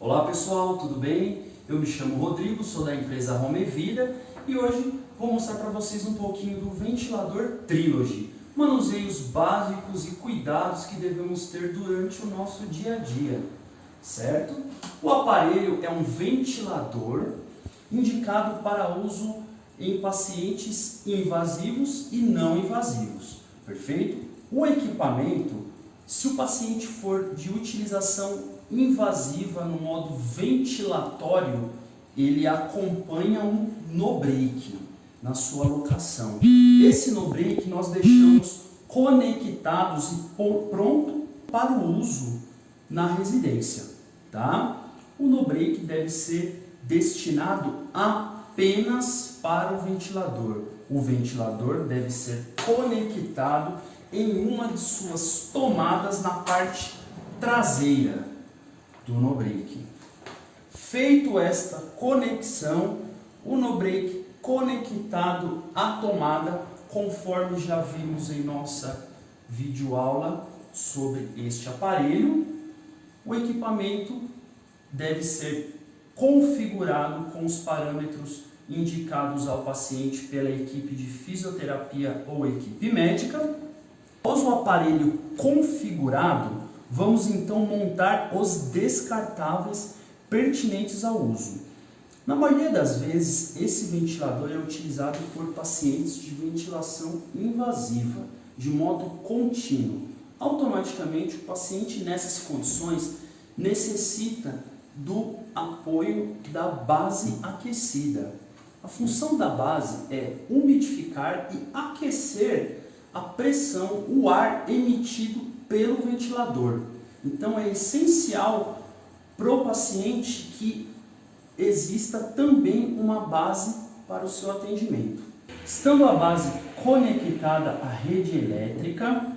Olá pessoal, tudo bem? Eu me chamo Rodrigo, sou da empresa Home Vida e hoje vou mostrar para vocês um pouquinho do ventilador Trilogy, manuseios básicos e cuidados que devemos ter durante o nosso dia a dia, certo? O aparelho é um ventilador indicado para uso em pacientes invasivos e não invasivos, perfeito? O equipamento, se o paciente for de utilização invasiva no modo ventilatório, ele acompanha um no-break na sua locação. Esse no-break nós deixamos conectados e pronto para o uso na residência, tá? O no-break deve ser destinado apenas para o ventilador. O ventilador deve ser conectado em uma de suas tomadas na parte traseira do no-break. Feito esta conexão, o no-break conectado à tomada, conforme já vimos em nossa videoaula sobre este aparelho, o equipamento deve ser configurado com os parâmetros indicados ao paciente pela equipe de fisioterapia ou equipe médica. Após o aparelho configurado, vamos então montar os descartáveis pertinentes ao uso. Na maioria das vezes, esse ventilador é utilizado por pacientes de ventilação invasiva, de modo contínuo. Automaticamente, o paciente nessas condições necessita do apoio da base aquecida. A função da base é umidificar e aquecer a pressão, o ar emitido pelo ventilador. Então é essencial para o paciente que exista também uma base para o seu atendimento. Estando a base conectada à rede elétrica,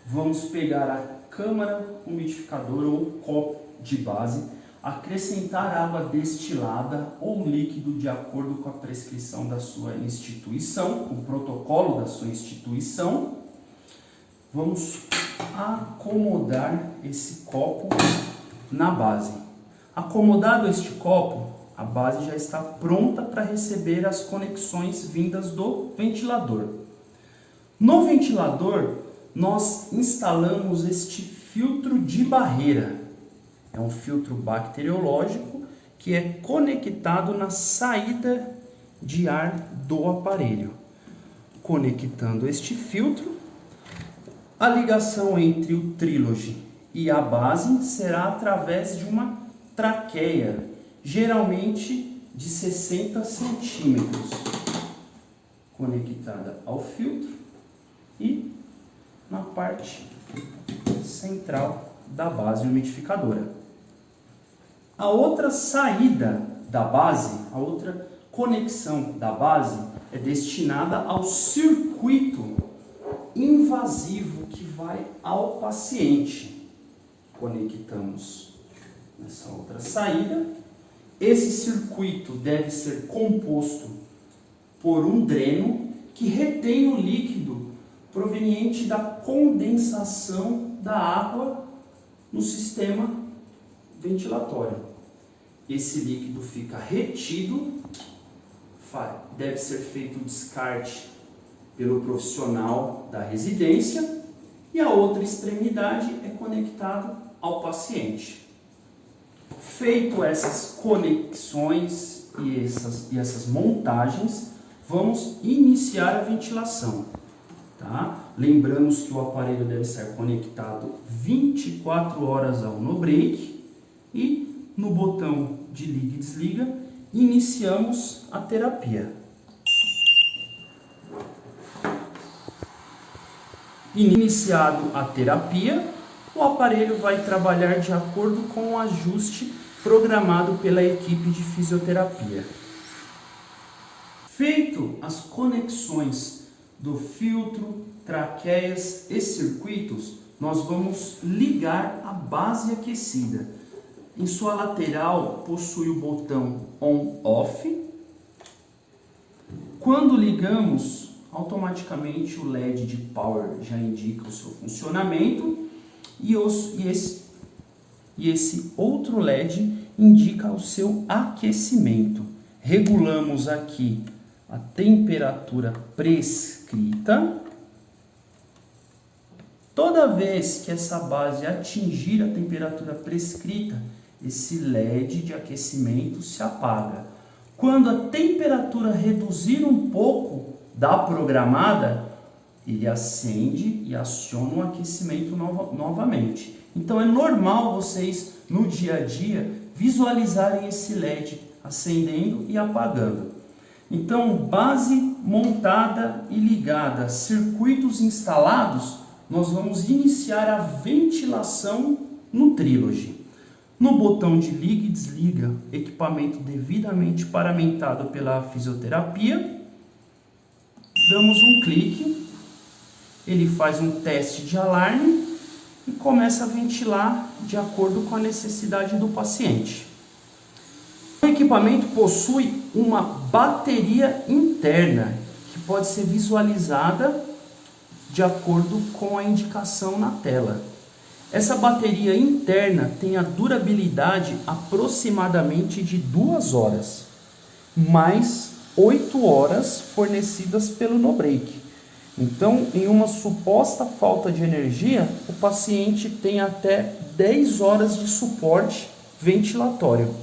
vamos pegar a câmara umidificadora ou copo de base, acrescentar água destilada ou líquido de acordo com a prescrição da sua instituição, o protocolo da sua instituição. Vamos acomodar esse copo na base. Acomodado este copo, a base já está pronta para receber as conexões vindas do ventilador. No ventilador, nós instalamos este filtro de barreira. É um filtro bacteriológico que é conectado na saída de ar do aparelho. Conectando este filtro, a ligação entre o Trilogy e a base será através de uma traqueia, geralmente de 60 centímetros, conectada ao filtro e na parte central da base umidificadora. A outra saída da base, a outra conexão da base é destinada ao circuito invasivo que vai ao paciente. Conectamos nessa outra saída. Esse circuito deve ser composto por um dreno que retém o líquido proveniente da condensação da água no sistema ventilatório. Esse líquido fica retido, deve ser feito o descarte pelo profissional da residência e a outra extremidade é conectado ao paciente. Feito essas conexões e essas montagens, vamos iniciar a ventilação. Tá? Lembramos que o aparelho deve ser conectado 24 horas ao no-break e no botão de liga e desliga iniciamos a terapia. Iniciado a terapia, o aparelho vai trabalhar de acordo com o ajuste programado pela equipe de fisioterapia. Feito as conexões do filtro, traqueias e circuitos, nós vamos ligar a base aquecida. Em sua lateral possui o botão on-off. Quando ligamos, automaticamente o LED de power já indica o seu funcionamento e esse outro LED indica o seu aquecimento. Regulamos aqui a temperatura prescrita. Toda vez que essa base atingir a temperatura prescrita, esse LED de aquecimento se apaga. Quando a temperatura reduzir um pouco da programada, ele acende e aciona o aquecimento novamente. Então é normal vocês, no dia a dia, visualizarem esse LED acendendo e apagando. Então, base montada e ligada, circuitos instalados, nós vamos iniciar a ventilação no Trilogy. No botão de liga e desliga, equipamento devidamente paramentado pela fisioterapia, damos um clique, ele faz um teste de alarme e começa a ventilar de acordo com a necessidade do paciente. O equipamento possui uma bateria interna que pode ser visualizada de acordo com a indicação na tela. Essa bateria interna tem a durabilidade aproximadamente de 2 horas, mais 8 horas fornecidas pelo no-break. Então, em uma suposta falta de energia, o paciente tem até 10 horas de suporte ventilatório.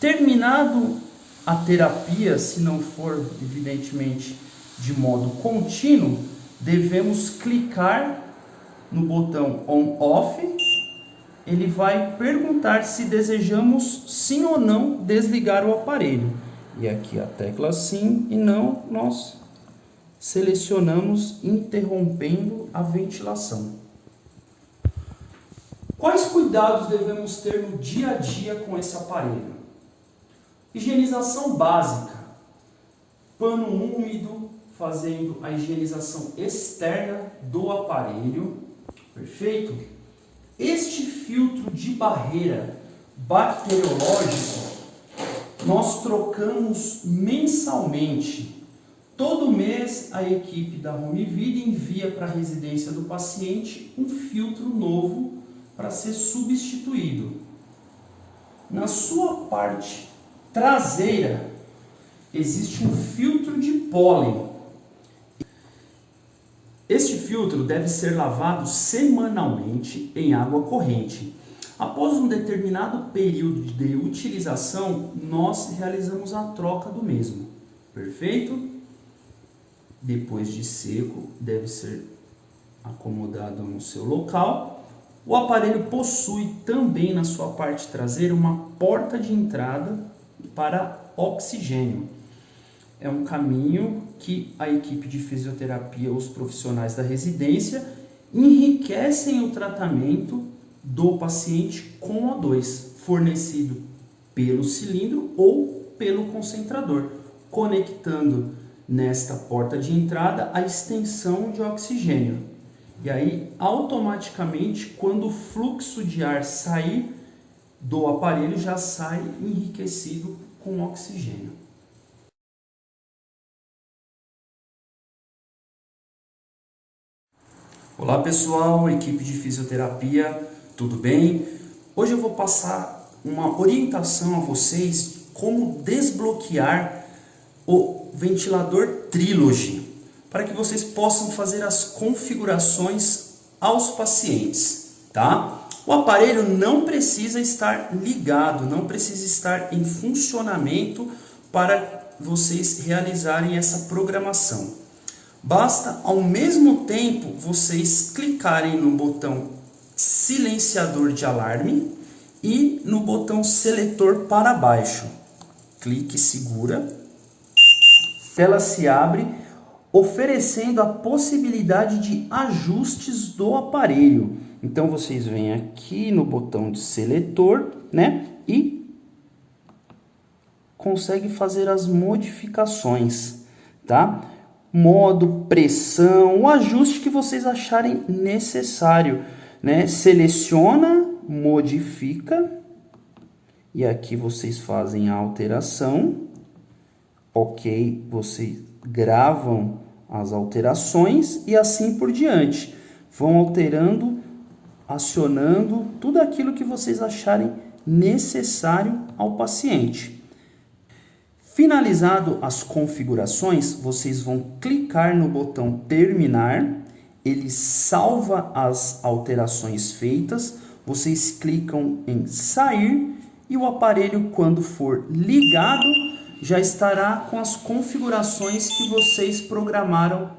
Terminado a terapia, se não for evidentemente de modo contínuo, devemos clicar no botão on-off. Ele vai perguntar se desejamos sim ou não desligar o aparelho. E aqui a tecla sim e não, nós selecionamos interrompendo a ventilação. Quais cuidados devemos ter no dia a dia com esse aparelho? Higienização básica. Pano úmido, fazendo a higienização externa do aparelho. Perfeito? Este filtro de barreira bacteriológico nós trocamos mensalmente. Todo mês a equipe da Home Vida envia para a residência do paciente um filtro novo para ser substituído. Na sua parte traseira existe um filtro de pólen. Este filtro deve ser lavado semanalmente em água corrente. Após um determinado período de utilização, nós realizamos a troca do mesmo. Perfeito? Depois de seco, deve ser acomodado no seu local. O aparelho possui também na sua parte traseira uma porta de entrada para oxigênio. É um caminho que a equipe de fisioterapia, os profissionais da residência, enriquecem o tratamento do paciente com O2, fornecido pelo cilindro ou pelo concentrador, conectando nesta porta de entrada a extensão de oxigênio. E aí, automaticamente, quando o fluxo de ar sair do aparelho, já sai enriquecido com oxigênio. Olá pessoal, equipe de fisioterapia, tudo bem? Hoje eu vou passar uma orientação a vocês de como desbloquear o ventilador Trilogy, para que vocês possam fazer as configurações aos pacientes, tá? O aparelho não precisa estar ligado, não precisa estar em funcionamento para vocês realizarem essa programação. Basta, ao mesmo tempo, vocês clicarem no botão silenciador de alarme e no botão seletor para baixo. Clique e segura. Tela se abre, oferecendo a possibilidade de ajustes do aparelho. Então, vocês vêm aqui no botão de seletor, né? E conseguem fazer as modificações, tá? Modo, pressão, o ajuste que vocês acharem necessário, né? Seleciona, modifica e aqui vocês fazem a alteração, ok, vocês gravam as alterações e assim por diante, vão alterando, acionando tudo aquilo que vocês acharem necessário ao paciente. Finalizado as configurações, vocês vão clicar no botão terminar, ele salva as alterações feitas, vocês clicam em sair e o aparelho, quando for ligado, já estará com as configurações que vocês programaram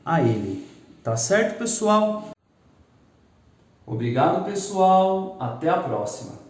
a ele. Tá certo, pessoal? Obrigado, pessoal. Até a próxima.